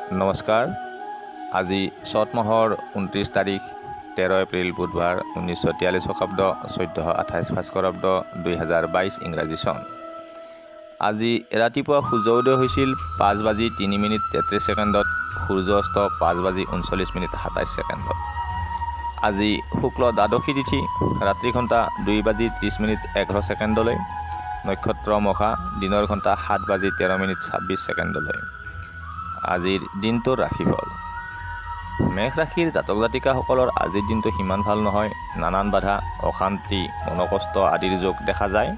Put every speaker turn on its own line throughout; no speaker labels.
নমস্কাৰ। আজি চ'ত মাহৰ 29 তাৰিখ 13 এপ্ৰিল বুধবাৰ 1943 শকাব্দ 1428 ভাস্কৰাব্দ 2022 ইংৰাজী চন। আজি ৰাতিপুৱা সূৰ্য উদয় হৈছিল 5:03:33, সূৰ্য অস্ত 5:39:27। আজি শুক্ল দ্বাদশী তিথি, ৰাত্ৰি ঘণ্টা 2:30:11। নক্ষত্ৰ মখা, দিনৰ ঘণ্টা 7:13:26। আজিৰ দিনটোৰ ৰাশিফল। মেঘ ৰাশিৰ জাতক জাতিকাসকলৰ আজিৰ দিনটো সিমান ভাল নহয়। নানান বাধা, অশান্তি, মনকষ্ট আদিৰ যোগ দেখা যায়।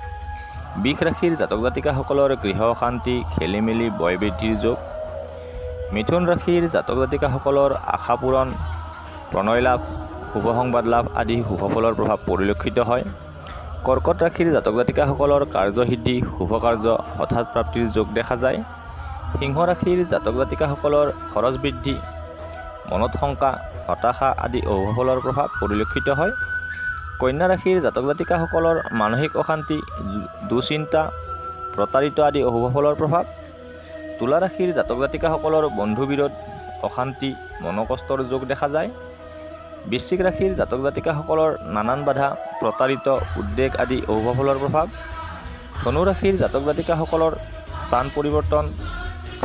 বৃষ ৰাশিৰ জাতক জাতিকাসকলৰ গৃহ অশান্তি, খেলি মেলি, বয় বৃদ্ধিৰ যোগ। মিথুন ৰাশিৰ জাতক জাতিকাসকলৰ আশা পূৰণ, প্ৰণয় লাভ, শুভ সংবাদ লাভ আদি শুভ ফলৰ প্ৰভাৱ পৰিলক্ষিত হয়। কৰ্কট ৰাশিৰ জাতক জাতিকাসকলৰ কাৰ্যসিদ্ধি, শুভ কাৰ্য, হঠাৎ প্ৰাপ্তিৰ যোগ দেখা যায়। সিংহ ৰাশিৰ জাতক জাতিকাসকলৰ খৰচ বৃদ্ধি, মনত শংকা, হতাশা আদি অশুভ ফলৰ প্ৰভাৱ পৰিলক্ষিত হয়। কন্যা ৰাশিৰ জাতক জাতিকাসকলৰ মানসিক অশান্তি, দুশ্চিন্তা, প্ৰতাৰিত আদি অশুভ ফলৰ প্ৰভাৱ। তুলা ৰাশিৰ জাতক জাতিকাসকলৰ বন্ধু বিৰোধ, অশান্তি, মনকষ্টৰ যোগ দেখা যায়। বৃশ্চিক ৰাশিৰ জাতক জাতিকাসকলৰ নানান বাধা, প্ৰতাৰিত, উদ্বেগ আদি অশুভ ফলৰ প্ৰভাৱ। ধনু ৰাশিৰ জাতক জাতিকাসকলৰ স্থান পৰিৱৰ্তন,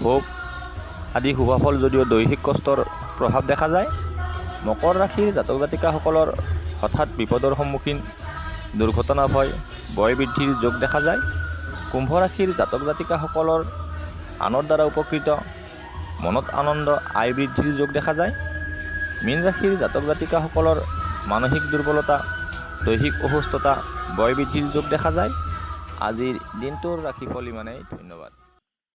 ভোগ আদি শুভ ফল যদিও দৈহিক কষ্টৰ প্ৰভাৱ দেখা যায়। মকৰ ৰাশিৰ জাতক জাতিকাসকলৰ হঠাৎ বিপদৰ সন্মুখীন, দুৰ্ঘটনা ভয়, বয় বৃদ্ধিৰ যোগ দেখা যায়। কুম্ভ ৰাশিৰ জাতক জাতিকাসকলৰ আনৰ দ্বাৰা উপকৃত, মনত আনন্দ, আয় বৃদ্ধিৰ যোগ দেখা যায়। মীন ৰাশিৰ জাতক জাতিকাসকলৰ মানসিক দুৰ্বলতা, দৈহিক অসুস্থতা, বয় বৃদ্ধিৰ যোগ দেখা যায়। আজিৰ দিনটোৰ ৰাশিফল ইমানেই। ধন্যবাদ।